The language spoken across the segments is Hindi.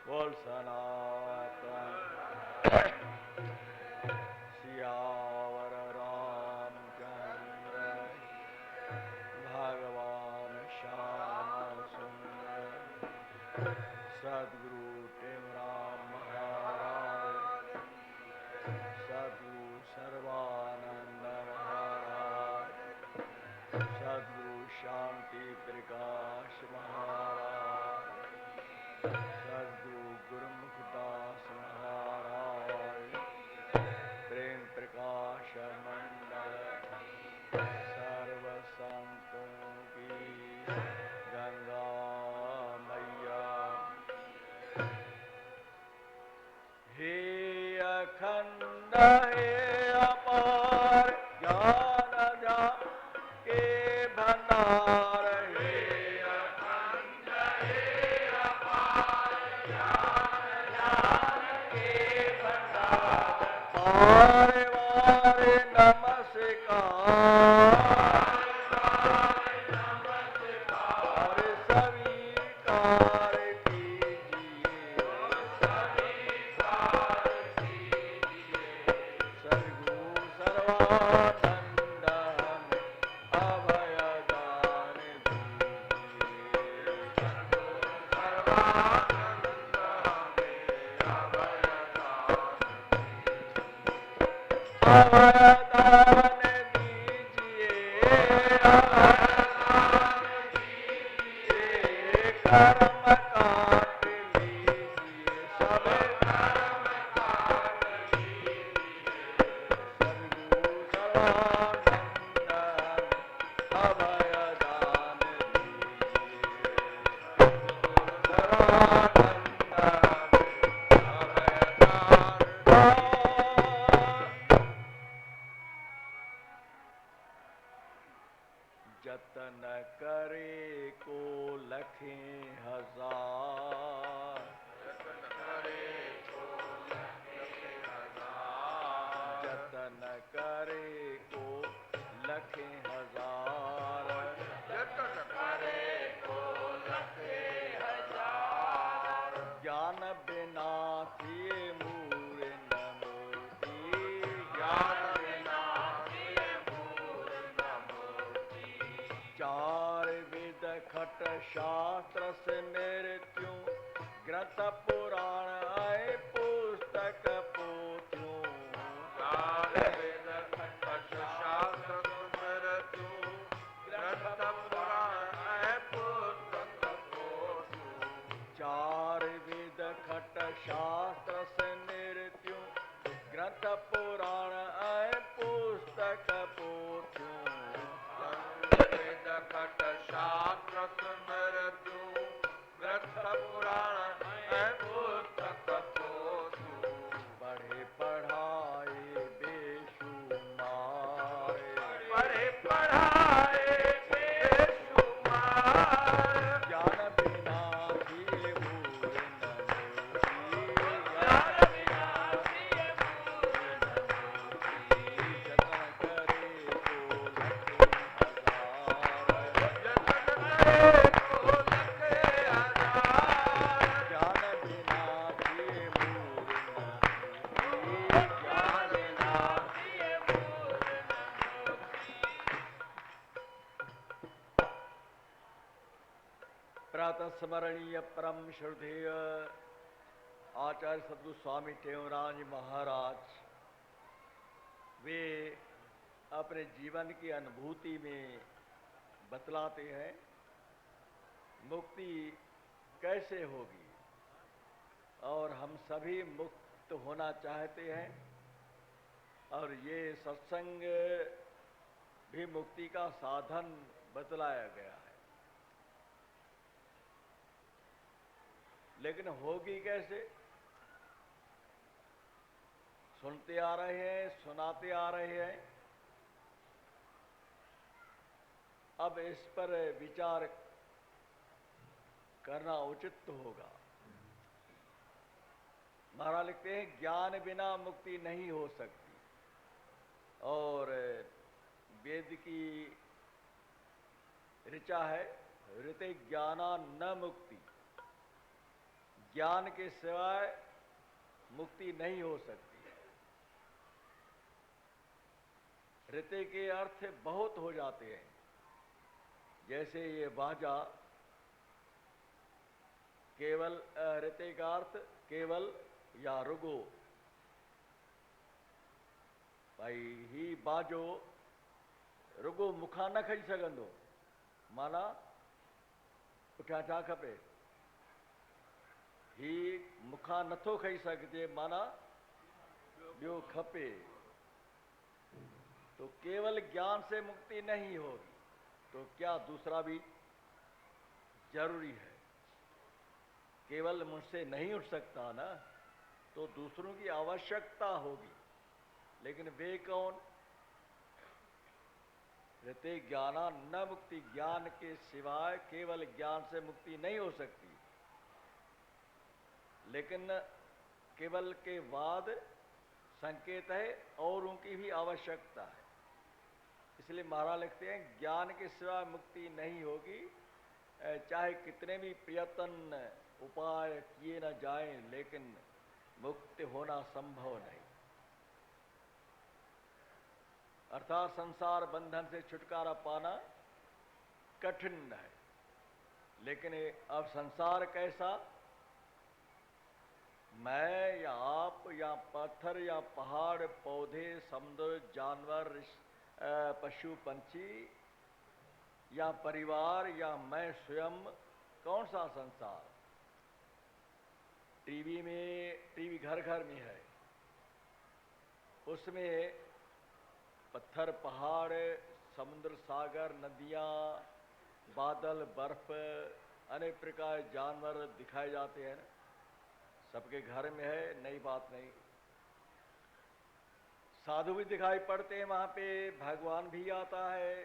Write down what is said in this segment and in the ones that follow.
बोल सनातन सियावर रामचंद्र भगवान श्याम सुंदर सदगुरु टेमराम महाराज सदगुरु सर्वानंद महाराज सदगुरु शांति प्रकाश महाराज सदगुरु गुरुमुखदास महाराज प्रेम प्रकाश मंडल सर्व संतों की गंगा मैया हे अखंड हे अपार ज्ञान के भंडार हे अखंड हे अपार ज्ञान के भंडार पार वार नमस्कार स्वीकार कीजिए सद्गुरु सर्वानंद अभय दान दीजिए अभय दान दीजिए कर्म काट लीजिए सब कर्म काट लीजिए सद्गुरु सर्वानंद अभय दान दीजिए सर्वानंद अभय दान जतन करे को लखें हजार जतन करे को लखें हजार जतन करे को लखें हजार जतन करे को लखें हजार ज्ञान बिना थिए मूर न मोती ज्ञान बिना थिए मूर न मोती चार वेद खट शास्त्र से मृत्यु ग्रंथ पुराण आए पुस्तक पोथ्यों चार वेद खट शास्त्र से मृत्यु ग्रंथ पुराण आए पुस्तक पोथ्यों चार वेद खट शास्त्र से मृत्यु ग्रंथ पुराण आए पुस्तक पोथ्यों वेद खट शास्त्र स्मृत्यु ग्रंथ पुराण है पुस्तक पोथ्यों पढ़े पढ़ाए बेशुमार पढ़े पढ़ाए बेशुमार ज्ञान बिना थिए मूर न मोती ज्ञान बिना थिए मूर न मोती जतन करे को लखें हजार जतन करे को लखें हजार ज्ञान बिना थिए मूर न मोती ज्ञान बिना थिए मूर न प्रातः स्मरणीय परम श्रद्धेय आचार्य सद्गुरु स्वामी टेमराज महाराज वे अपने जीवन की अनुभूति में बतलाते हैं मुक्ति कैसे होगी और हम सभी मुक्त होना चाहते हैं और ये सत्संग भी मुक्ति का साधन बतलाया गया है लेकिन होगी कैसे सुनते आ रहे हैं सुनाते आ रहे हैं अब इस पर विचार करना उचित होगा महाराज लिखते हैं ज्ञान बिना मुक्ति नहीं हो सकती और वेद की ऋचा है ऋते ज्ञाना न मुक्ति ज्ञान के सिवाय मुक्ति नहीं हो सकती। ऋते के अर्थ बहुत हो जाते हैं, जैसे ये बाजा, केवल ऋते का अर्थ केवल या रुगो। भाई ही बाजो रुगो मुखा न खई सघंदो, माना पुठियां छा खपे, ही मुखा नथो खई सघिजे, माना ॿियो खपे। तो केवल ज्ञान से मुक्ति नहीं होगी, तो क्या दूसरा भी जरूरी है? केवल मुझसे नहीं उठ सकता ना, तो दूसरों की आवश्यकता होगी। लेकिन वे कौन? ऋते ज्ञाना न मुक्ति, ज्ञान के सिवाय केवल ज्ञान से मुक्ति नहीं हो सकती। लेकिन केवल के बाद संकेत है और उनकी भी आवश्यकता है। इसलिए महाराज लिखते हैं ज्ञान के सिवाय मुक्ति नहीं होगी, चाहे कितने भी प्रयत्न उपाय किए न जाएं, लेकिन मुक्त होना संभव नहीं। अर्थात संसार बंधन से छुटकारा पाना कठिन है। लेकिन अब संसार कैसा? मैं या आप या पत्थर या पहाड़, पौधे, समुद्र, जानवर, पशु पंछी या परिवार या मैं स्वयं, कौन सा संसार? टीवी घर घर में है, उसमें पत्थर, पहाड़, समुद्र, सागर, नदियाँ, बादल, बर्फ, अनेक प्रकार जानवर दिखाए जाते हैं। सबके घर में है, नई बात नहीं। साधु भी दिखाई पड़ते हैं वहाँ पे, भगवान भी आता है,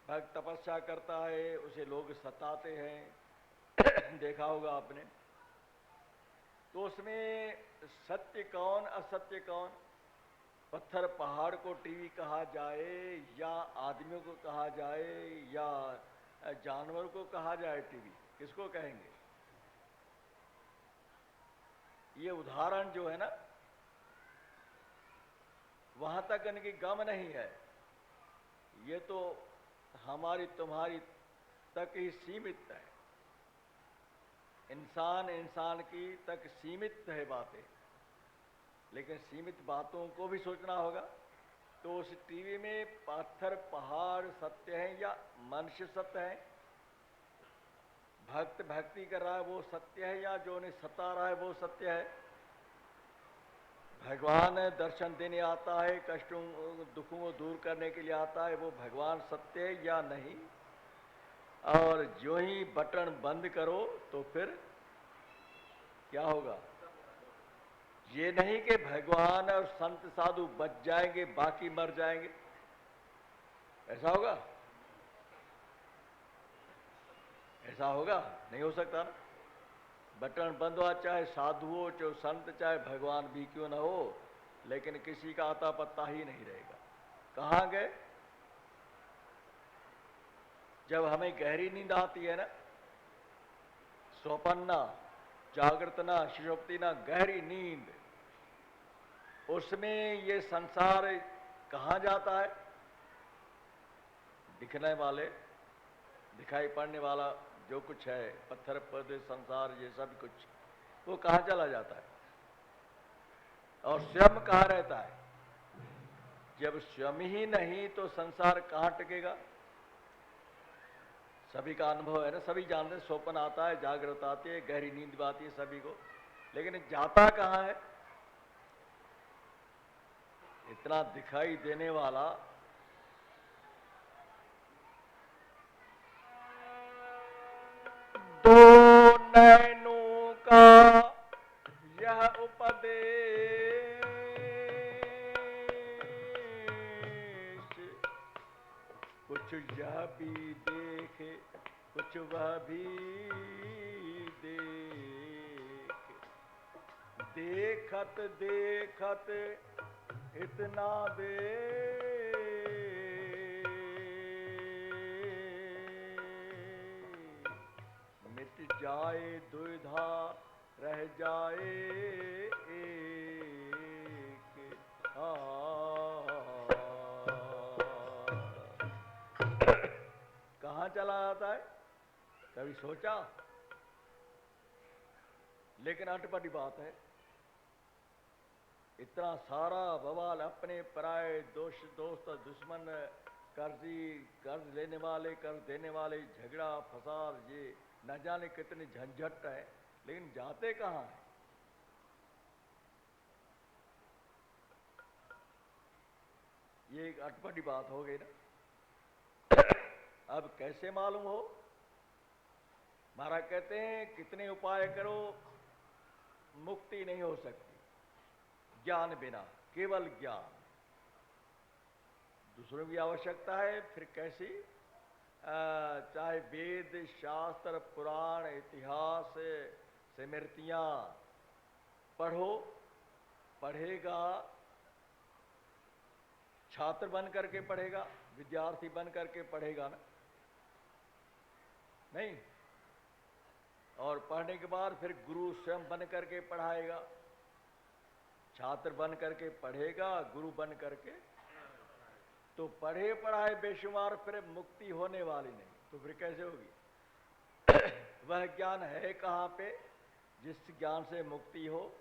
भक्त तपस्या करता है, उसे लोग सताते हैं देखा होगा आपने। तो उसमें सत्य कौन, असत्य कौन? पत्थर पहाड़ को टीवी कहा जाए या आदमियों को कहा जाए या जानवर को कहा जाए टीवी, किसको कहेंगे? ये उदाहरण जो है ना, वहां तक इनकी गम नहीं है। ये तो हमारी तुम्हारी तक ही सीमित है। इंसान की तक सीमित है बातें, लेकिन सीमित बातों को भी सोचना होगा। तो उस टीवी में पत्थर पहाड़ सत्य है या मनुष्य सत्य है? भक्त भक्ति कर रहा है वो सत्य है या जो उन्हें सता रहा है वो सत्य है? भगवान दर्शन देने आता है, कष्टों दुखों को दूर करने के लिए आता है, वो भगवान सत्य है या नहीं? और जो ही बटन बंद करो तो फिर क्या होगा? ये नहीं कि भगवान और संत साधु बच जाएंगे, बाकी मर जाएंगे, ऐसा होगा? ऐसा होगा? नहीं हो सकता ना। बटन बंद हुआ, चाहे साधु हो, चाहे संत, चाहे भगवान भी क्यों ना हो, लेकिन किसी का आता पत्ता ही नहीं रहेगा। कहाँ गए? जब हमें गहरी नींद आती है ना, स्वप्न ना, जागृत ना, सुषुप्ति ना, गहरी नींद, उसमें ये संसार कहाँ जाता है? दिखने वाले, दिखाई पड़ने वाला जो कुछ है, पत्थर पौधे संसार ये सब कुछ, वो कहाँ चला जाता है? और स्वयं कहाँ रहता है? जब स्वयं ही नहीं तो संसार कहाँ टिकेगा? सभी का अनुभव है ना, सभी जानते हैं स्वप्न आता है, जागृत आती है, गहरी नींद भी आती है सभी को, लेकिन जाता कहाँ है? इतना दिखाई देने वाला दो नैनों का यह उपदेश, कुछ यह भी देखे, कुछ वह भी देखे, देखत देखत इतना दे मिट जाए दुविधा रह जाए एक कहाँ चला जाता है, कभी सोचा? लेकिन अटपटी बात है, इतना सारा बवाल, अपने पराए दोस्त दुश्मन, कर्ज लेने वाले, कर्ज देने वाले, झगड़ा फसाद, ये न जाने कितनी झंझट है, लेकिन जाते कहाँ हैं? ये एक अटपटी बात हो गई ना। अब कैसे मालूम हो? महाराज कहते हैं कितने उपाय करो मुक्ति नहीं हो सकती ज्ञान बिना, केवल ज्ञान। दूसरों की आवश्यकता है, फिर कैसी? चाहे वेद शास्त्र पुराण इतिहास स्मृतियां पढ़ो, पढ़ेगा छात्र बन करके पढ़ेगा, विद्यार्थी बन करके पढ़ेगा ना, नहीं? और पढ़ने के बाद फिर गुरु स्वयं बन करके पढ़ाएगा, छात्र बन करके पढ़ेगा, गुरु बन करके, तो पढ़े पढ़ाए बेशुमार, फिर मुक्ति होने वाली नहीं, तो फिर कैसे होगी? वह ज्ञान है कहाँ पे जिस ज्ञान से मुक्ति हो?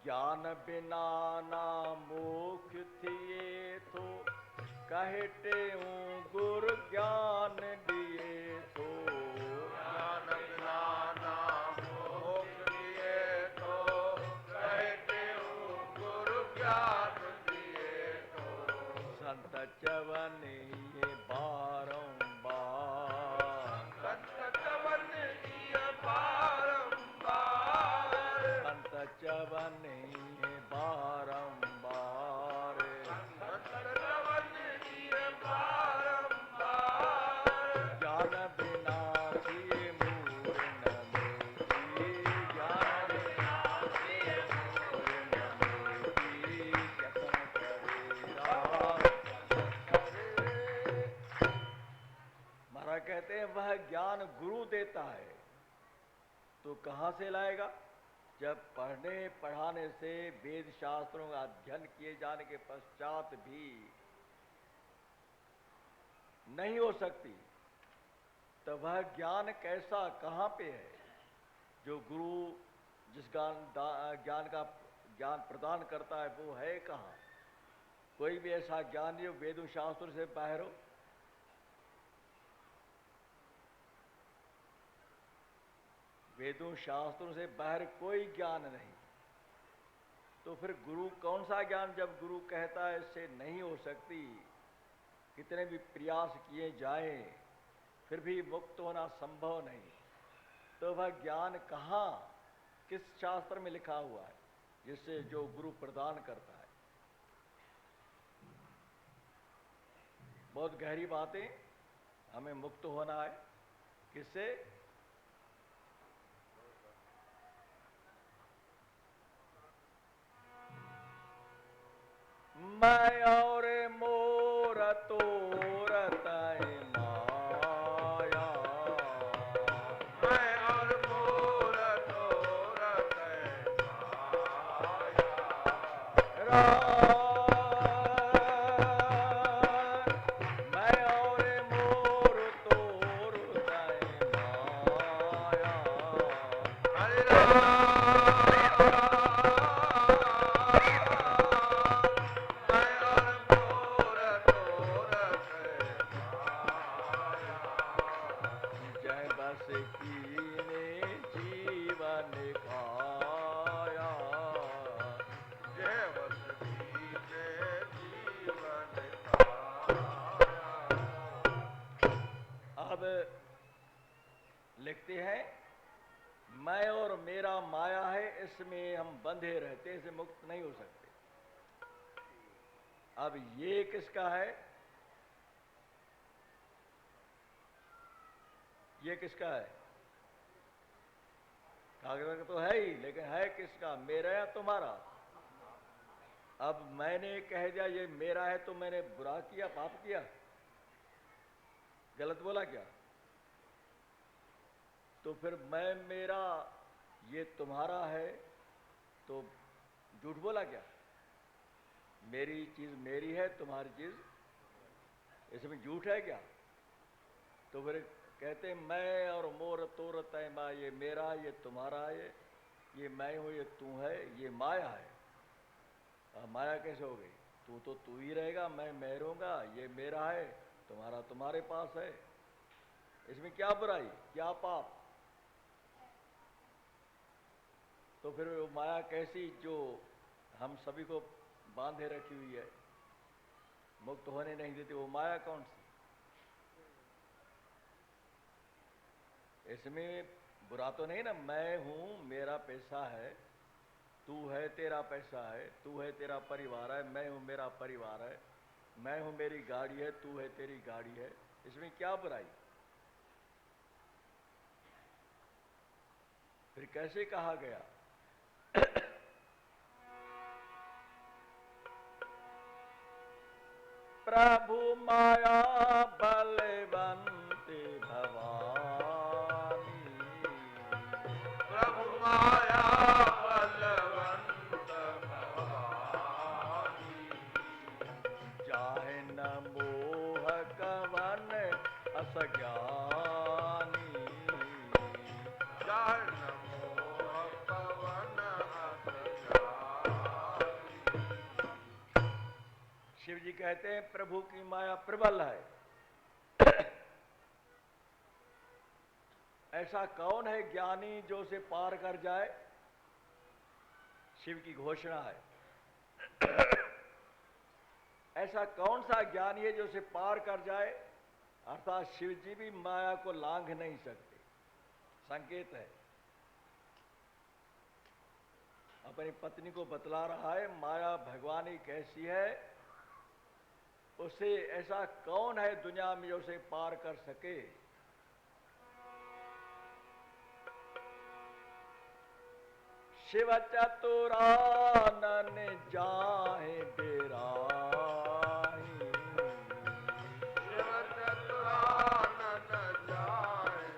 ज्ञान बिना ना मोक्ष थिए तो कहते हूँ गुरु ज्ञान दिए तो। ज्ञान बिना ना मोक्ष दिए तो कहते हूँ गुरु ज्ञान दिए तो। संत चवन ये बारंबार, संत चवन ये बारंबार, संत चवन ये बारंबार, संत चवन ये बारंबार। ज्ञान बिना सिए मूर न मोती, ज्ञान बिना सिए मूर न मोती, जतन करेगा। महाराज कहते हैं वह ज्ञान गुरु देता है, तो कहाँ से लाएगा? जब पढ़ने पढ़ाने से, वेद शास्त्रों का अध्ययन किए जाने के पश्चात भी नहीं हो सकती, तो वह ज्ञान कैसा, कहाँ पे है? जो गुरु जिस ज्ञान प्रदान करता है वो है कहाँ? कोई भी ऐसा ज्ञान जो वेदों शास्त्रों से बाहर हो? वेदों शास्त्रों से बाहर कोई ज्ञान नहीं, तो फिर गुरु कौन सा ज्ञान? जब गुरु कहता है इससे नहीं हो सकती, कितने भी प्रयास किए जाएं फिर भी मुक्त होना संभव नहीं, तो वह ज्ञान कहाँ, किस शास्त्र में लिखा हुआ है जिससे जो गुरु प्रदान करता है? बहुत गहरी बातें, हमें मुक्त होना है किससे? मैं और मोर तोर तय माया, मैं और मोर तोर तय माया। मैं और मोर तोर तय माया, हरे राम, मैं और मोर तोर तय माया। जय बस कीने जीवन खाया, जय बस कीने जीवन खाया। अब लिखते हैं मैं और मेरा माया है, इसमें हम बंधे रहते, इसे मुक्त नहीं हो सकते। अब ये किसका है? ये किसका है? कागज का तो है ही, लेकिन है किसका? मेरा या तुम्हारा? अब मैंने कह दिया ये मेरा है, तो मैंने बुरा किया, पाप किया, गलत बोला क्या? तो फिर मैं मेरा ये तुम्हारा है, तो झूठ बोला क्या? मेरी चीज मेरी है, तुम्हारी चीज, इसमें झूठ है क्या? तो फिर कहते मैं और मोर तोर तय मा, ये मेरा ये तुम्हारा है, ये मैं हूं ये तू है, ये माया है। माया कैसे हो गई? तू तो तू ही रहेगा, मैं रहूंगा, ये मेरा है, तुम्हारा तुम्हारे पास है। इसमें क्या बुराई, क्या पाप? तो फिर वो माया कैसी जो हम सभी को बांधे रखी हुई है, मुक्त होने नहीं देती, वो माया कौन सी? इसमें बुरा तो नहीं ना, मैं हूं मेरा पैसा है, तू है तेरा पैसा है, तू है तेरा परिवार है, मैं हूं मेरा परिवार है, मैं हूं मेरी गाड़ी है, तू है तेरी गाड़ी है, इसमें क्या बुराई? फिर कैसे कहा गया? प्रभु माया बलवंती भवानी, प्रभु माया बलवंत भवानी, जाहे न मोह कवन असज्ञानी, जाहि न मोह पवन असजानी। शिव जी कहते हैं प्रभु की माया प्रबल है। ऐसा कौन है ज्ञानी जो उसे पार कर जाए? शिव की घोषणा है। ऐसा कौन सा ज्ञानी है जो उसे पार कर जाए? अर्थात शिव जी भी माया को लांघ नहीं सकते। संकेत है, अपनी पत्नी को बतला रहा है माया भगवानी कैसी है, उसे ऐसा कौन है दुनिया में जो उसे पार कर सके? शिव चतुरानन जाहे बेराही, शिव चतुरानन जाहि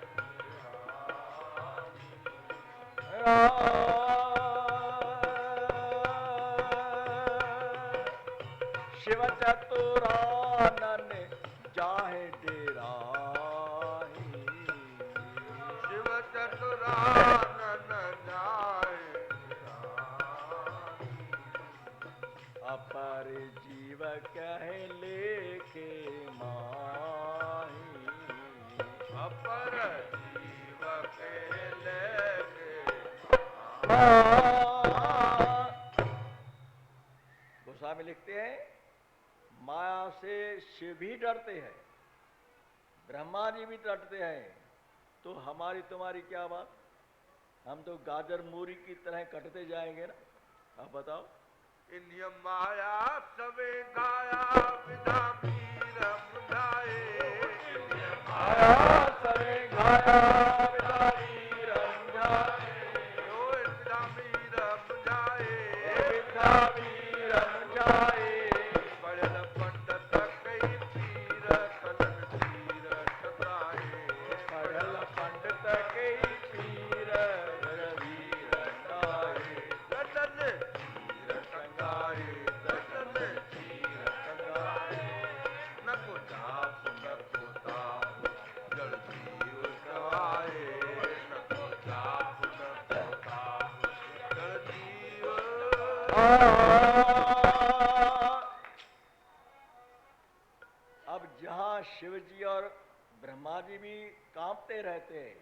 शिव चतुरानन जाहे डेराही, शिव चतुरानन जाहि अपर जीव कहे लेके माही, अपर जीव के लेके गोस्वामी लिखते हैं माया से शिव भी डरते हैं, ब्रह्मा जी भी डरते हैं, तो हमारी तुम्हारी क्या बात? हम तो गाजर मूरी की तरह कटते जाएंगे ना। आप बताओ। इंद्रिय माया सवे गाया विधा मीर मुझाए, इंद्रिय माया सरे घाया विदाई रंजाए, ओ विधा मीर मुझाए, विदाई रंजाए, पढ़ल पंडित कई पीर कलन पीर सताए, पढ़ल पंडित कई पीर रवि रंगाए, ददन पीर टंगाए, ददन पीर टंगाए, न को जाप न को ताप जल जीव गवाए, न को जाप न को ताप जल जीव अब जहां शिव जी और ब्रह्मा जी भी कांपते रहते हैं,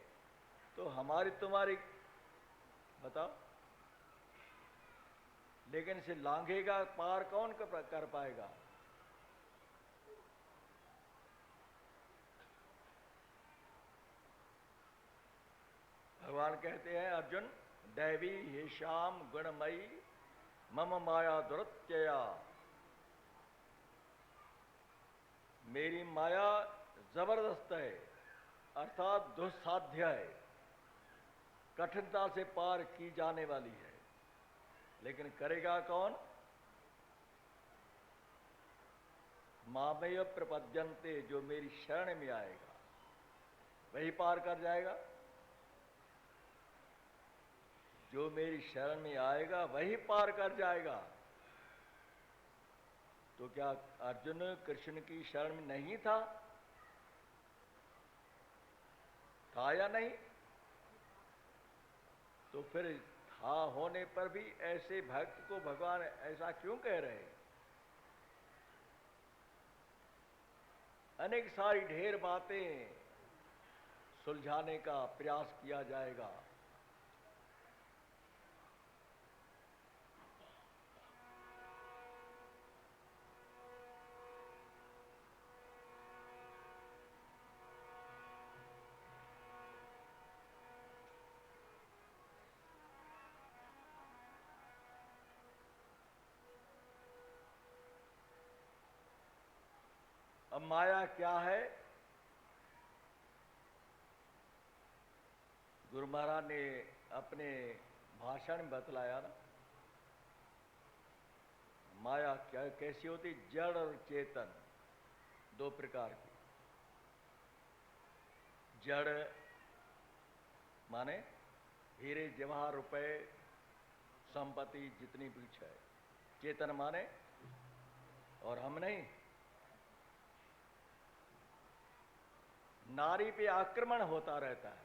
तो हमारी तुम्हारी बताओ। लेकिन इसे लांघेगा पार कौन कर पाएगा? भगवान कहते हैं अर्जुन, दैवी हे श्याम गुणमयी मम माया दुरत्यया, मेरी माया जबरदस्त है, अर्थात दुस्साध्य है, कठिनता से पार की जाने वाली है। लेकिन करेगा कौन? मामेय प्रपद्यन्ते, जो मेरी शरण में आएगा वही पार कर जाएगा। जो मेरी शरण में आएगा वही पार कर जाएगा। तो क्या अर्जुन कृष्ण की शरण में नहीं था? था या नहीं? तो फिर था होने पर भी ऐसे भक्त को भगवान ऐसा क्यों कह रहे हैं? अनेक सारी ढेर बातें सुलझाने का प्रयास किया जाएगा। अब माया क्या है? गुरु महाराज ने अपने भाषण में बतलाया ना, माया क्या कैसी होती? जड़ और चेतन, दो प्रकार की। जड़ माने हीरे जवाहर रुपए संपत्ति जितनी कुछ है। चेतन माने और हम नहीं, नारी पे आक्रमण होता रहता है,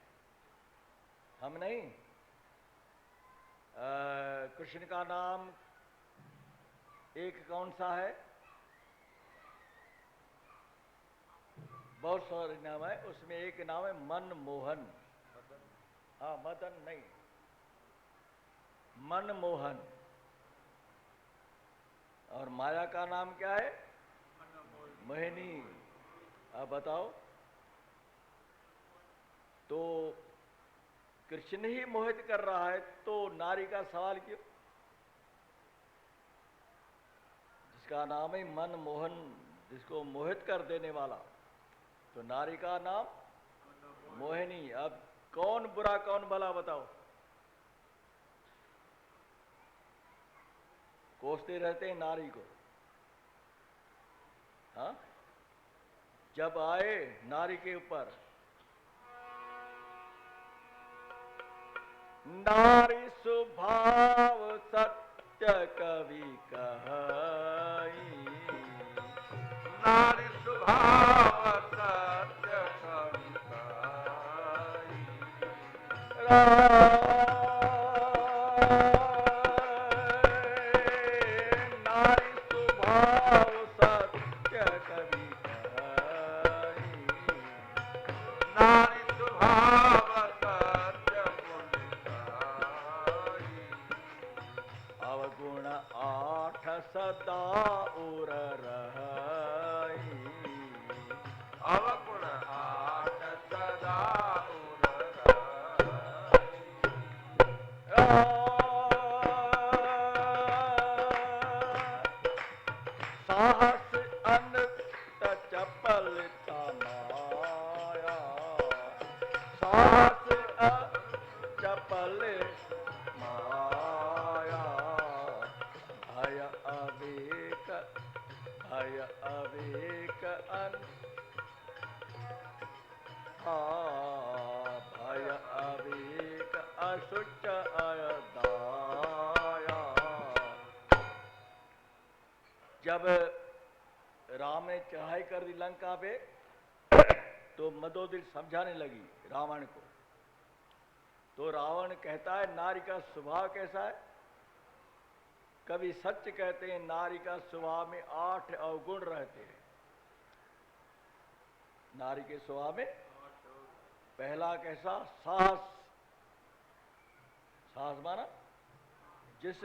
हम नहीं। कृष्ण का नाम एक कौन सा है? बहुत सारे नाम है, उसमें एक नाम है मनमोहन। हाँ, मदन नहीं, मनमोहन। और माया का नाम क्या है? मोहिनी। अब बताओ, तो कृष्ण ही मोहित कर रहा है तो नारी का सवाल क्यों? जिसका नाम है मनमोहन, जिसको मोहित कर देने वाला, तो नारी का नाम मोहिनी। अब कौन बुरा कौन भला बताओ? कोसते रहते हैं नारी को। हाँ, जब आए नारी के ऊपर, नारी स्वभाव सत्य कवि कहाई, नारी स्वभाव सत्य कवि कहाई, नारी स्वभाव सत्य कवि कहाई, नारी स्वभाव सत्य पुण्य कहाई, अवगुण आठ सदा उर रहाई, अवगुण आठ सदा उर साहस अनंत चपलता माया, साहस चपल माया, भय अवेक, भय अवेक भय अवेक अशुच अयदाया। जब राम ने चढ़ाई कर दी लंका पे, तो मदोदिल समझाने लगी रावण को। तो रावण कहता है नारी का स्वभाव कैसा है? कभी सच कहते हैं, नारी का स्वभाव में 8 अवगुण रहते हैं। नारी के स्वभाव में पहला कैसा? साहस। साहस माना जिस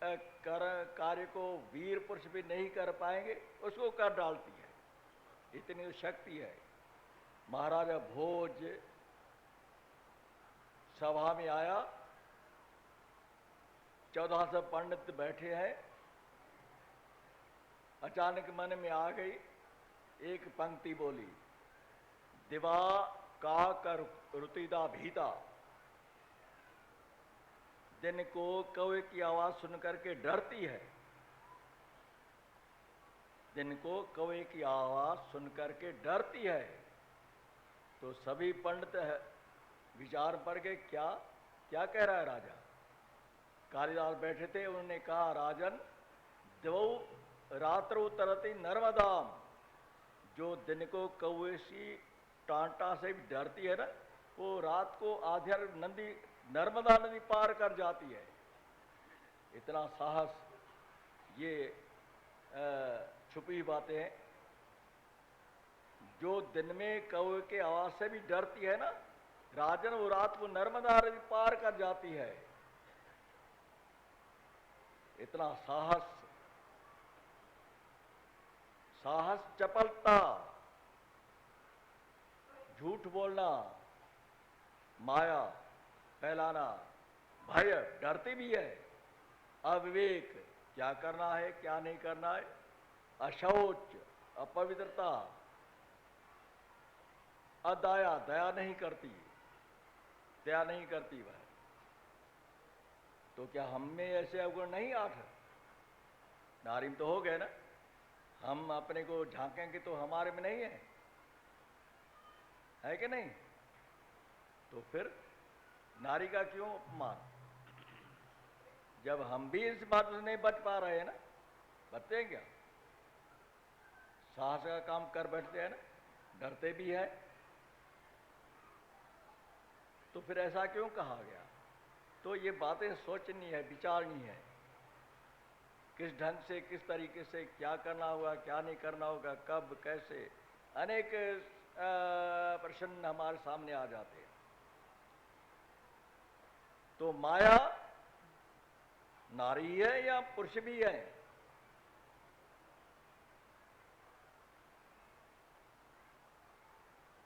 कार्य को वीर पुरुष भी नहीं कर पाएंगे उसको कर डालती है, इतनी शक्ति है। महाराजा भोज सभा में आया, 1400 पंडित बैठे हैं, अचानक मन में आ गई एक पंक्ति बोली, दिवा का कर रुतिदा भीता। दिन को कौवे की आवाज सुनकर के डरती है, दिन को कौवे की आवाज सुनकर के डरती है। तो सभी पंडित विचार पर के क्या क्या कह रहा है राजा? कालिदास बैठे थे, उन्होंने कहा राजन द्वौ रात्रौ तरति नर्मदाम, जो दिन को कौवेशी टांटा से भी डरती है ना, वो रात को आधर नदी नर्मदा नदी पार कर जाती है। इतना साहस, ये छुपी बातें हैं। जो दिन में कौवे के आवाज से भी डरती है ना राजन, वो रात को नर्मदा नदी पार कर जाती है। इतना साहस, साहस, चपलता, झूठ बोलना, माया फैलाना, भय, डरती भी है, अविवेक, क्या करना है क्या नहीं करना है, अशौच, अपवित्रता, अदया, दया नहीं करती, दया नहीं करती वह। तो क्या हम में ऐसे अवगुण नहीं? 8 नारी में तो हो गए ना। हम अपने को झांकेंगे तो हमारे में नहीं है कि नहीं? तो फिर नारी का क्यों अपमान? जब हम भी इस बात से नहीं बच पा रहे हैं ना, बचते हैं क्या? साहस का काम कर बैठते हैं ना, डरते भी है। तो फिर ऐसा क्यों कहा गया? तो ये बातें सोचनी है, विचारनी है, किस ढंग से, किस तरीके से क्या करना होगा, क्या नहीं करना होगा, कब, कैसे, अनेक प्रश्न हमारे सामने आ जाते हैं। तो माया नारी है या पुरुष भी है?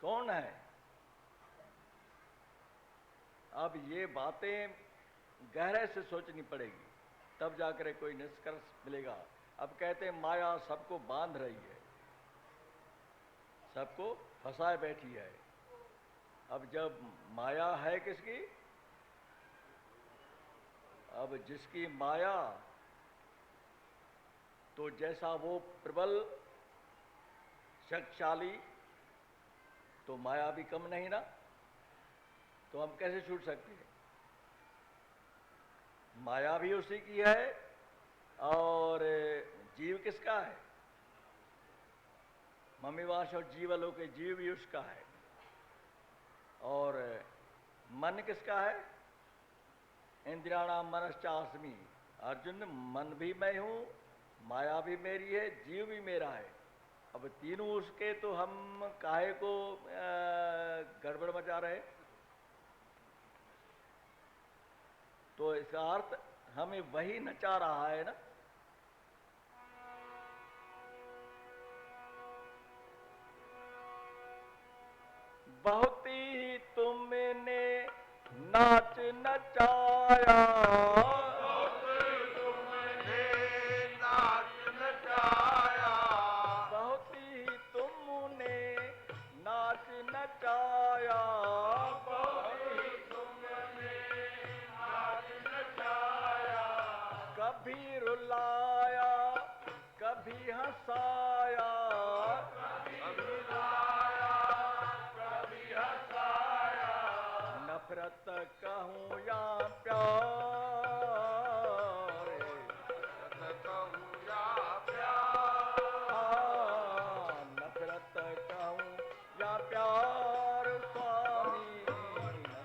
कौन है? अब ये बातें गहरे से सोचनी पड़ेगी, तब जाकर कोई निष्कर्ष मिलेगा। अब कहते हैं माया सबको बांध रही है, सबको फंसाए बैठी है। अब जब माया है किसकी? अब जिसकी माया, तो जैसा वो प्रबल शक्तिशाली, तो माया भी कम नहीं ना। तो हम कैसे छूट सकते हैं? माया भी उसी की है और जीव किसका है? मम्मीवास और जीवलों के जीव भी उसका है। और मन किसका है? इंद्रियाणाम मनश्चास्मि। अर्जुन, मन भी मैं हूं, माया भी मेरी है, जीव भी मेरा है। अब तीनों उसके, तो हम काहे को गड़बड़ मचा रहे? तो इसका अर्थ हमें वही नचा रहा है ना। बहुत ही तुमने नाच नचाया, तुमने नाच नचाया, बहुत ही तुमने नाच नचाया, बहुत ही तुमने नाच नचाया, कभी रुलाया कभी हंसाया, कभी लाया कभी हंसाया, नफरत कहूँ या प्यार, नफरत कहूँ या प्यार, नफरत कहूँ या प्यार स्वामी,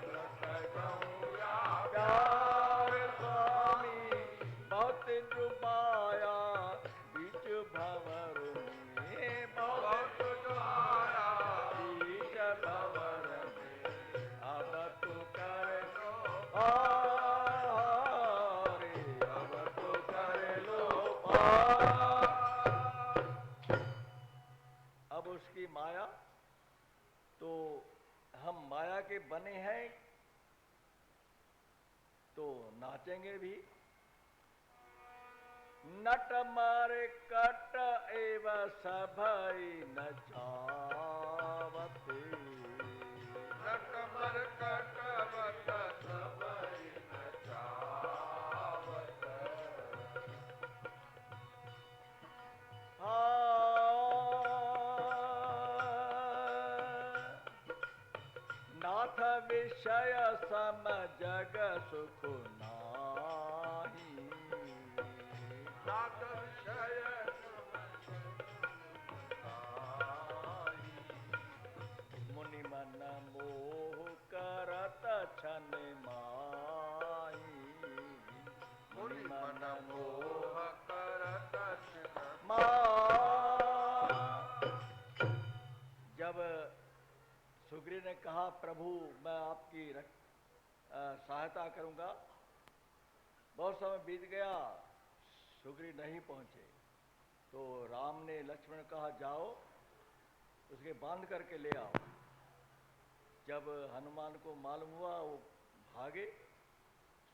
नफरत कहूँ या प्यार स्वामी, बहुत डुबाया बीच भंवर में, बहुत डुबाया बीच भंवर में, अब तू कर रे, अब तू कर लो पार। अब उसकी माया, तो हम माया के बने हैं, तो नाचेंगे भी। नट मारे कट एव सभई नचावते, नट मरकट बत सबई नचावत, नाथ विषय सम जग सुख नाथ, मोह करत छिन मां। जब सुग्रीव ने कहा प्रभु मैं आपकी सहायता करूंगा, बहुत समय बीत गया, सुग्रीव नहीं पहुंचे, तो राम ने लक्ष्मण को कहा जाओ उसके बांध करके ले आओ। जब हनुमान को मालूम हुआ वो भागे।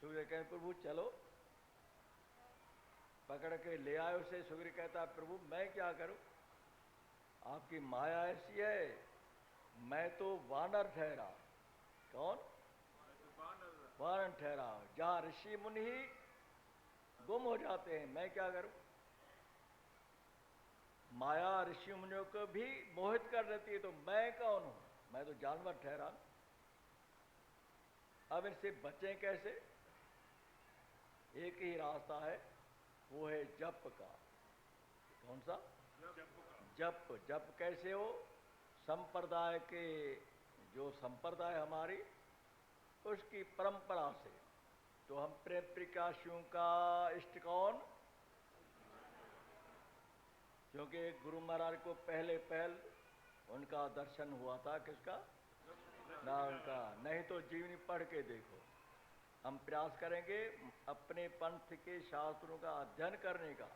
सुग्रीव कहे प्रभु चलो, पकड़ के ले आए उसे। सुग्रीव कहता प्रभु मैं क्या करूं, आपकी माया ऐसी है, मैं तो वानर ठहरा। कौन? वानर ठहरा, जहां ऋषि मुनि ही गुम हो जाते हैं, मैं क्या करूं। माया ऋषि मुनियों को भी मोहित कर देती है, तो मैं कौन हूं, मैं तो जानवर ठहरा। अब इनसे बचें कैसे? एक ही रास्ता है, वो है जप का। कौन सा? जप। जप कैसे हो? संप्रदाय के, जो संप्रदाय हमारी, उसकी परंपरा से। तो हम प्रेम प्रकाशियों का इष्ट कौन? क्योंकि गुरु महाराज को पहले उनका दर्शन हुआ था। किसका? ना उनका। नहीं तो जीवनी पढ़ के देखो। हम प्रयास करेंगे अपने पंथ के शास्त्रों का अध्ययन करने का।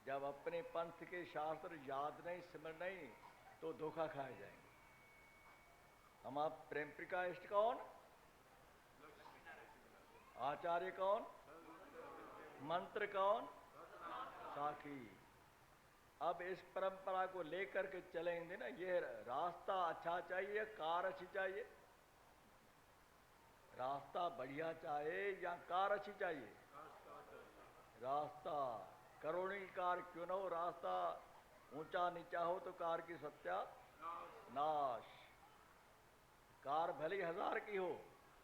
जब अपने पंथ के शास्त्र याद नहीं, स्मरण नहीं, तो धोखा खाए जाएंगे। हम आप प्रेम का इष्ट कौन? आचार्य कौन? मंत्र कौन? साखी। अब इस परंपरा को लेकर के चलेंगे ना। ये रास्ता अच्छा चाहिए, कार अच्छी चाहिए? रास्ता बढ़िया चाहिए या कार अच्छी चाहिए? रास्ता करोड़ी कार क्यों ना हो, रास्ता ऊंचा नीचा हो तो कार की सत्यानाश। कार भले 1000 की हो,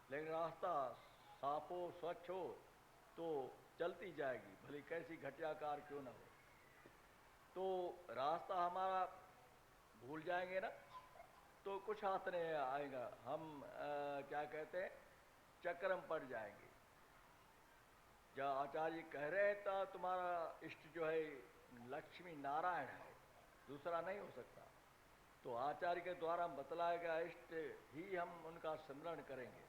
लेकिन रास्ता साफ हो, स्वच्छ हो तो चलती जाएगी, भले कैसी घटिया कार क्यों ना हो। तो रास्ता हमारा भूल जाएंगे ना, तो कुछ हाथ नहीं आएगा। हम क्या कहते हैं, चक्कर में पड़ जाएंगे। जब आचार्य कह रहे था तुम्हारा इष्ट जो है लक्ष्मी नारायण है, दूसरा नहीं हो सकता, तो आचार्य के द्वारा बतलाया गया इष्ट ही हम उनका स्मरण करेंगे।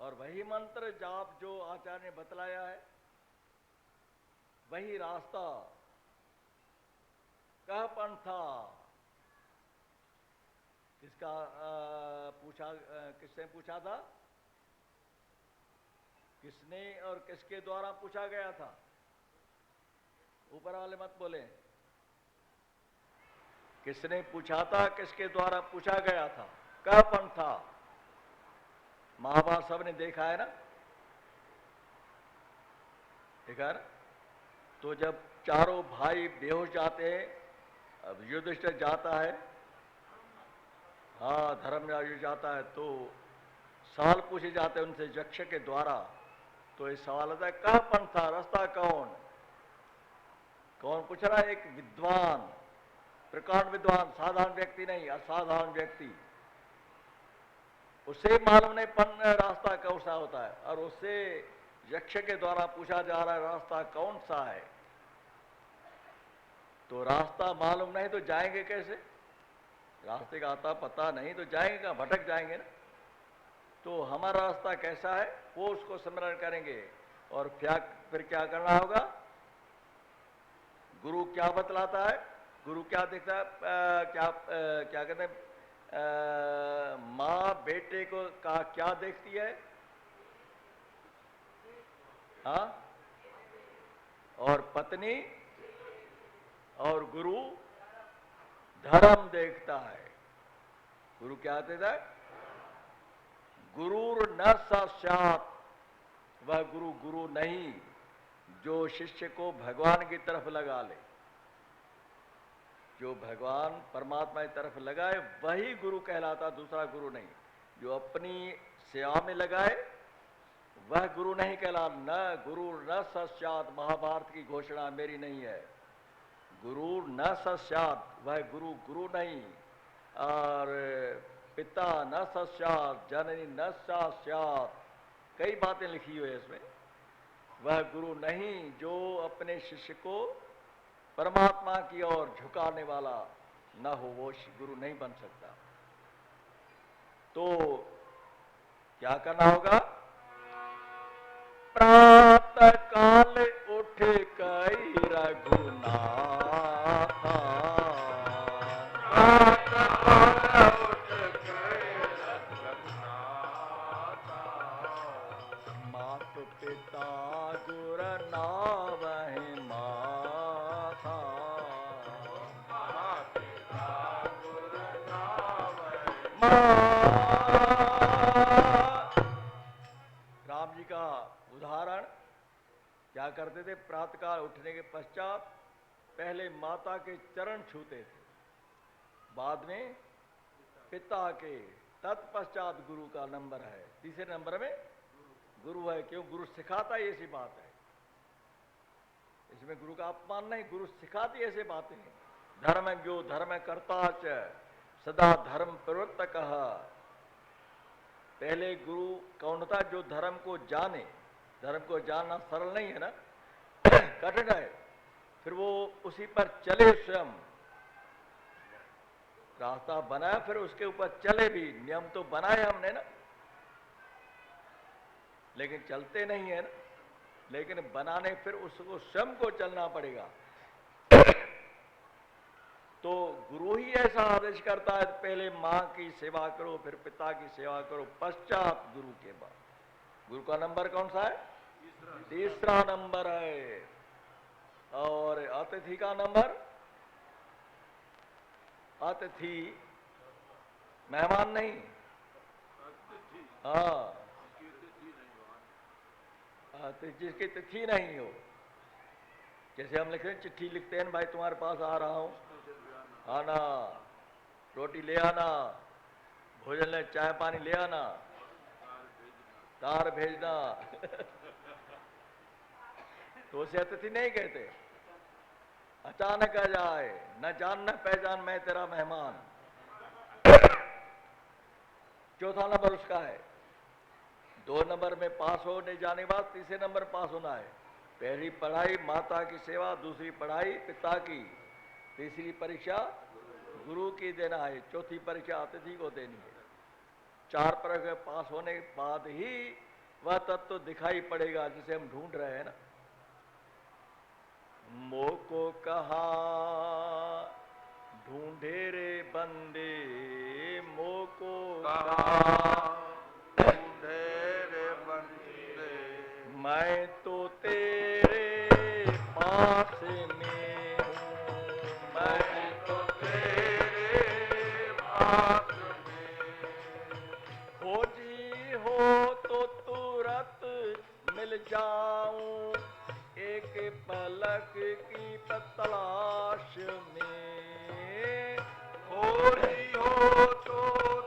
और वही मंत्र जाप जो आचार्य ने बतलाया है, वही रास्ता। कह पंथा, किसका पूछा, किसने पूछा था? किसने और किसके द्वारा पूछा गया था? ऊपर वाले मत बोले। किसने पूछा था, किसके द्वारा पूछा गया था? कह पंथा। महाभारत सबने देखा है ना, देखा है ना। तो जब चारों भाई बेहोश जाते हैं, अब युधिष्ठिर जाता है, हाँ धर्मराज जाता है, तो सवाल पूछे जाते हैं उनसे यक्ष के द्वारा। तो ये सवाल आता है कह पंथा, रास्ता कौन? कौन पूछ रहा है? एक विद्वान, प्रकांड विद्वान, साधारण व्यक्ति नहीं, असाधारण व्यक्ति। उसे मालूम नहीं रास्ता कौन सा होता है, और उससे यक्ष के द्वारा पूछा जा रहा है रास्ता कौन सा है। तो रास्ता मालूम नहीं तो जाएंगे कैसे? रास्ते का आता पता नहीं तो जाएंगे कहाँ, भटक जाएंगे ना। तो हमारा रास्ता कैसा है वो उसको स्मरण करेंगे। और फिर क्या करना होगा? गुरु क्या बतलाता है, गुरु क्या देखता है, क्या कहते हैं, माँ बेटे को क्या देखती है? हाँ, और पत्नी और गुरु धर्म देखता है। गुरु क्या देता है? गुरुर न साक्षात, वह गुरु नहीं जो शिष्य को भगवान की तरफ लगा ले। जो भगवान परमात्मा की तरफ लगाए वही गुरु कहलाता, दूसरा गुरु नहीं। जो अपनी सेवा में लगाए वह गुरु नहीं कहला। न गुरु न सस्यात, महाभारत की घोषणा मेरी नहीं है। गुरु न सस्यात, वह गुरु नहीं। और पिता न सस्यात, जननी न सस्यात, कई बातें लिखी हुई है इसमें। वह गुरु नहीं जो अपने शिष्य को परमात्मा की ओर झुकाने वाला न हो, वो गुरु नहीं बन सकता। तो क्या करना होगा? प्रातः काल उठ कई रघुनाथा, प्रातः काल उठ कई रघुनाथा, मात पिता गुर नावहि माथा, मात पिता गुर नावहि राम जी का उदाहरण क्या करते थे? प्रातःकाल उठने के पश्चात पहले माता के चरण छूते थे, बाद में पिता के, तत्पश्चात गुरु का नंबर है। तीसरे नंबर में गुरु है। क्यों? गुरु सिखाता ही ऐसी बात है, इसमें गुरु का अपमान नहीं, गुरु सिखाती ऐसे बातें हैं। धर्मज्ञो धर्म कर्ता च सदा धर्म प्रवर्तकः। पहले गुरु कौन था? जो धर्म को जाने। धर्म को जानना सरल नहीं है ना, कठिन है। फिर वो उसी पर चले, स्वयं रास्ता बनाया, फिर उसके ऊपर चले भी। नियम तो बनाए हमने ना, लेकिन चलते नहीं है ना। लेकिन बनाने फिर उसको स्वयं को चलना पड़ेगा। तो गुरु ही ऐसा आदेश करता है, पहले मां की सेवा करो, फिर पिता की सेवा करो, पश्चात गुरु के बाद। गुरु का नंबर कौन सा है? तीसरा नंबर है। और अतिथि का नंबर? अतिथि मेहमान नहीं, हाँ, जिसकी तिथि नहीं हो। जैसे हम लिखते हैं, चिट्ठी लिखते हैं, भाई तुम्हारे पास आ रहा हूं, आना, रोटी ले आना, भोजन ले, चाय पानी ले आना, तार भेजना तो उसे अतिथि नहीं कहते। अचानक आ जाए, न जान न पहचान, मैं तेरा मेहमान। चौथा नंबर उसका है। 2 नंबर में पास होने जाने के बाद तीसरे नंबर पास होना है। पहली पढ़ाई माता की सेवा, दूसरी पढ़ाई पिता की, तीसरी परीक्षा गुरु की देना है, चौथी परीक्षा अतिथि को देनी है। 4 परीक्षा पास होने के बाद ही वह तत्व दिखाई पड़ेगा जिसे हम ढूंढ रहे हैं ना। मोको कहा ढूंढे रे बंदे, मोको कहा ढूंढे रे बंदे, मैं तो तेरे पास में हूँ, मैं तो तेरे पास में, खोजी हो तो तुरंत मिल जाऊं, एक पलक की तलाश में। खोजी हो तो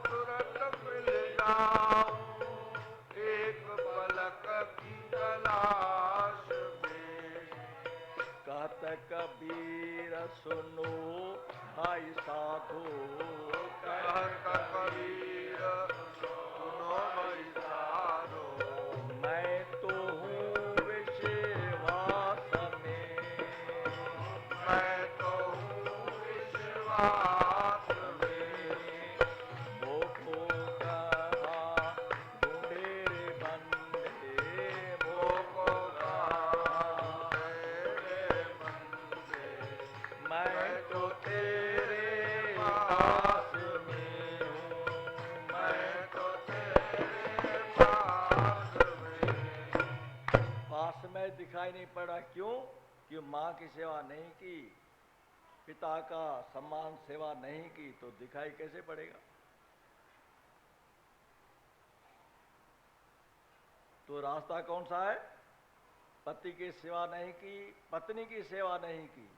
तुरंत मिल जाऊं, एक पलक की तलाश में। कहत कबीर सुनो भाई साधो, कहत कबीर सुनो भाई साधो, मैं तो हूँ विश्वास में, मैं तो हूँ विश्वास में। मोको कहा ढूंढे रे बंदे, मोको कहा तेरे बंदे, मैं तो तेरे पास में हूँ, मैं तो तेरे पास में। पास में दिखाई नहीं पड़ा। क्यों? कि माँ की सेवा नहीं की, पिता का सम्मान सेवा नहीं की, तो दिखाई कैसे पड़ेगा? तो रास्ता कौन सा है? पति की सेवा नहीं की, पत्नी की सेवा नहीं की।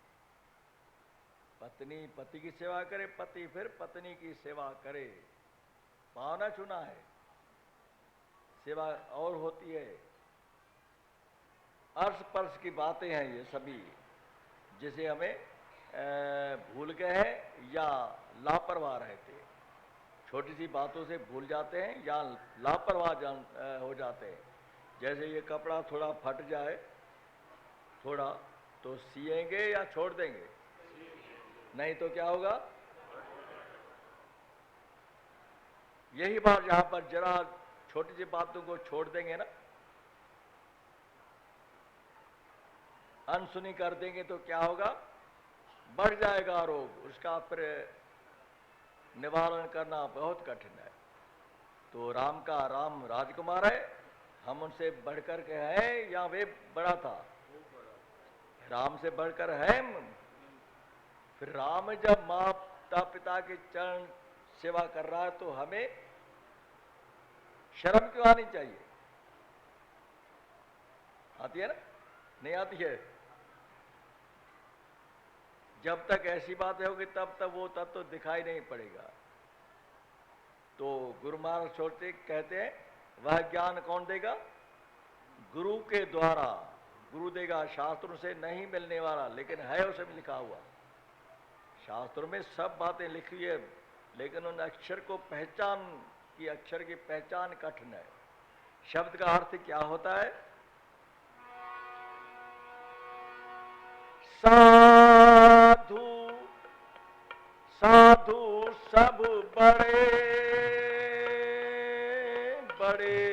पत्नी पति की सेवा करे, पति फिर पत्नी की सेवा करे। पावना चुना है, सेवा और होती है। अर्श पर्श की बातें हैं ये सभी, जिसे हमें भूल गए हैं या लापरवाह रहते हैं। छोटी सी बातों से भूल जाते हैं या लापरवाह हो जाते हैं। जैसे ये कपड़ा थोड़ा फट जाए थोड़ा, तो सिएंगे या छोड़ देंगे? नहीं तो क्या होगा? यही बात यहां पर, जरा छोटी सी बातों को छोड़ देंगे ना, अनसुनी कर देंगे तो क्या होगा? बढ़ जाएगा रोग, उसका फिर निवारण करना बहुत कठिन है। तो राम का, राम राजकुमार है, हम उनसे बढ़कर के हैं या वे बड़ा था? राम से बढ़कर है। फिर राम जब माता पिता के चरण सेवा कर रहा है तो हमें शर्म क्यों आनी चाहिए? आती है ना? नहीं आती है? जब तक ऐसी बातें होगी तब तक वो तब तो दिखाई नहीं पड़ेगा। तो गुरु महाराज छोड़ते कहते हैं, वह ज्ञान कौन देगा? गुरु के द्वारा। गुरु देगा, शास्त्रों से नहीं मिलने वाला, लेकिन है उसमें लिखा हुआ। शास्त्रों में सब बातें लिखी है, लेकिन उन अक्षर को पहचान की, अक्षर की पहचान कठिन है। शब्द का अर्थ क्या होता है? साधु साधु सब बड़े बड़े,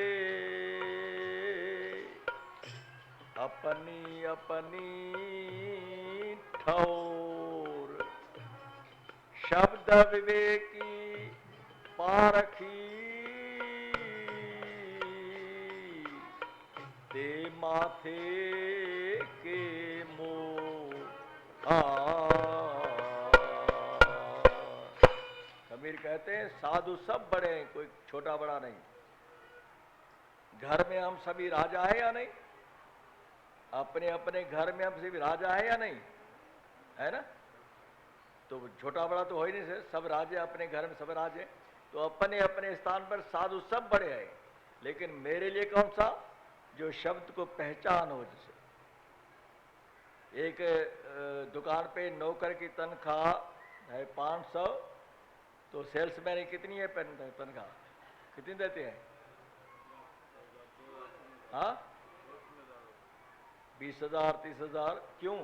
अपनी अपनी ठौर, शब्द विवेकी पारखी, ते माथे के मोर। कबीर कहते हैं साधु सब बड़े हैं, कोई छोटा बड़ा नहीं। घर में हम सभी राजा है या नहीं? अपने अपने घर में हम सभी राजा है या नहीं? है ना? तो छोटा बड़ा तो हो ही नहीं, सब राजे अपने घर में, सब राजे। तो अपने अपने स्थान पर साधु सब बड़े हैं, लेकिन मेरे लिए कौन सा? जो शब्द को पहचान हो। जैसे एक दुकान पे नौकर की तनख्वाह है 500, तो सेल्समैन की कितनी है तनख्वाह? कितनी देते हैं? हाँ, 20,000 30,000। क्यों?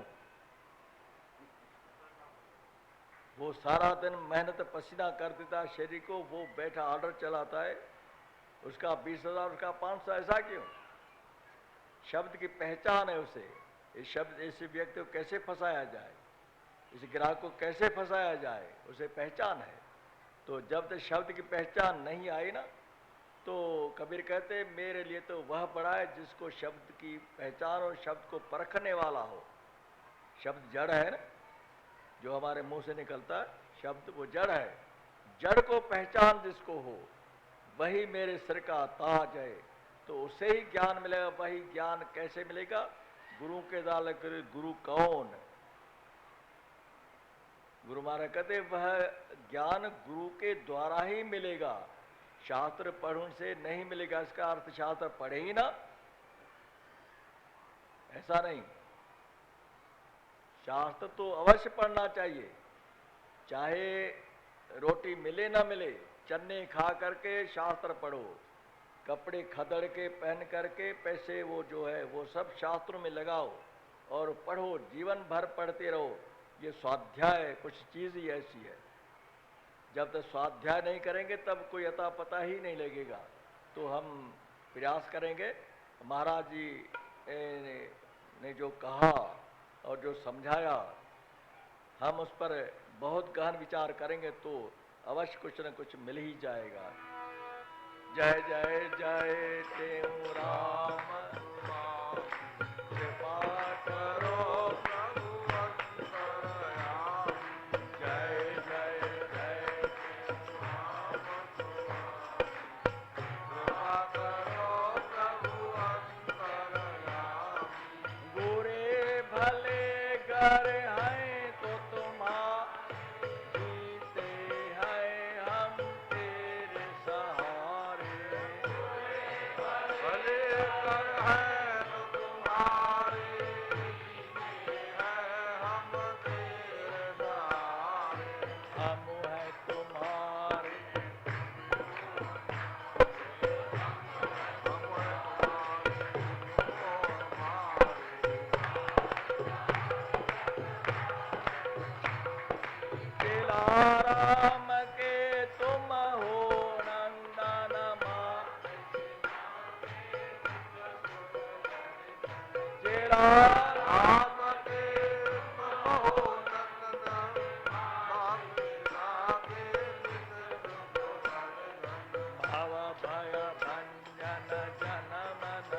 वो सारा दिन मेहनत पसीना कर देता है शरीर को, वो बैठा ऑर्डर चलाता है, उसका 20,000 उसका 500, ऐसा क्यों? शब्द की पहचान है उसे। इस शब्द, इस व्यक्ति को कैसे फंसाया जाए, इस ग्राहक को कैसे फंसाया जाए, उसे पहचान है। तो जब तक शब्द की पहचान नहीं आई ना, तो कबीर कहते मेरे लिए तो वह बड़ा है जिसको शब्द की पहचान और शब्द को परखने वाला हो। शब्द जड़ है ना, जो हमारे मुंह से निकलता है शब्द, वो जड़ है। जड़ को पहचान जिसको हो, वही मेरे सिर का ताज है। तो उसे ही ज्ञान मिलेगा। वही ज्ञान कैसे मिलेगा? गुरु के द्वारा। गुरु कौन? गुरु महाराज कहते वह ज्ञान गुरु के द्वारा ही मिलेगा, शास्त्र पढ़ने से नहीं मिलेगा। इसका अर्थ शास्त्र पढ़े ही ना, ऐसा नहीं। शास्त्र तो अवश्य पढ़ना चाहिए, चाहे रोटी मिले ना मिले, चन्ने खा करके शास्त्र पढ़ो, कपड़े खदड़ के पहन करके पैसे वो जो है वो सब शास्त्रों में लगाओ और पढ़ो, जीवन भर पढ़ते रहो। ये स्वाध्याय कुछ चीज़ ही ऐसी है, जब तक स्वाध्याय नहीं करेंगे तब कोई अता पता ही नहीं लगेगा। तो हम प्रयास करेंगे, महाराज जी ने जो कहा और जो समझाया, हम उस पर बहुत गहन विचार करेंगे तो अवश्य कुछ न कुछ मिल ही जाएगा। जय जय जय देव राम, कृपा करो प्रभु अंतरयामी। जय जय जय राम, कृपा करो प्रभु अंतरयामी। बुरे भले गर हैं तो तुम्हारे जीते हैं हम तेरे सहारे। भले कर आमते मनोरथ बाबे लागे भव भय भंजन जन मन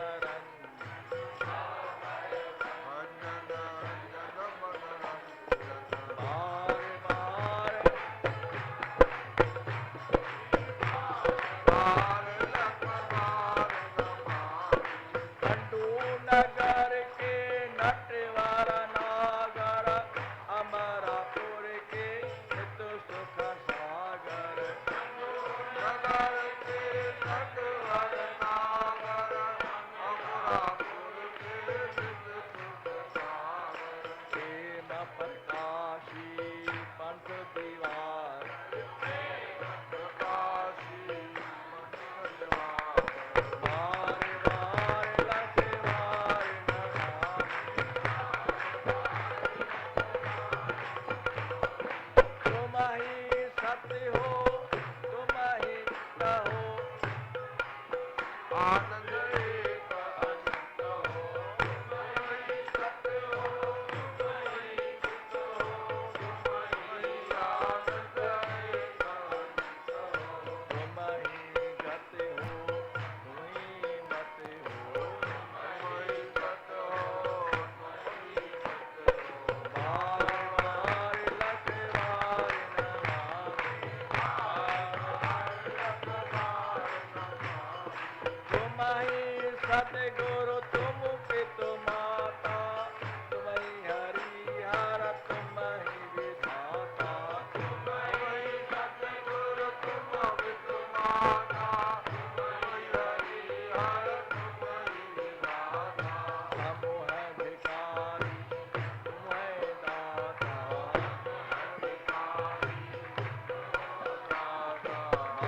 बार बार खंडू नगर के नटवर नागर अमरापुर के हित सुख सागर नगर के नटवर नागर अमरापुर के प्रेम प्रकाशी पंथ दीवार प्रकाशी बार बार लखवार तुम ही सत्य हो तुम ही कहो आनंद एक अनंत हो तुम ही सत्य हो तुम ही चित हो तुम ही आनंद एक अनंत हो तुम ही गति हो तुम ही मत हो तुम ही सत हो तुम ही मत हो बार बार लखवार तुम ही सतगुरु तुम पितु माता तुम ही हरिहर तुम ही विधाता तुम ही सतगुरु तुम विदु माता तुम ही हरिहर तुम ही विधाता हम है भिखारी तुम है दाता भिखारी दाता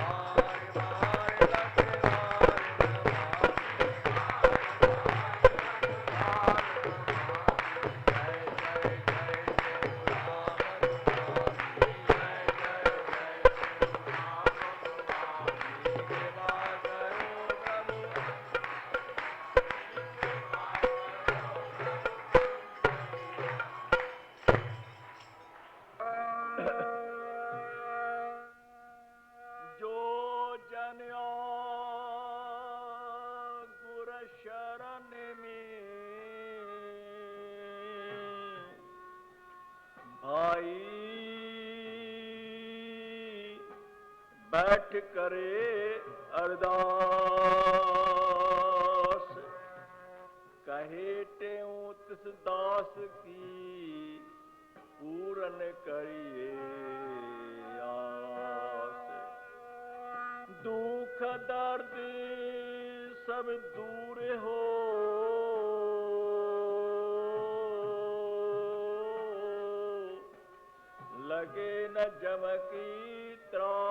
बार बार लखवार जय जय जय शिव राम स्वामी जय जय जय शिव राम स्वामी सेवा करो प्रभु जो जन गुर शरण में भाई बैठ करे अरदास कहे टेऊ तिस दास की पूरन करिए आस दुख दर्द सब दूर हो लगे न जम की त्रास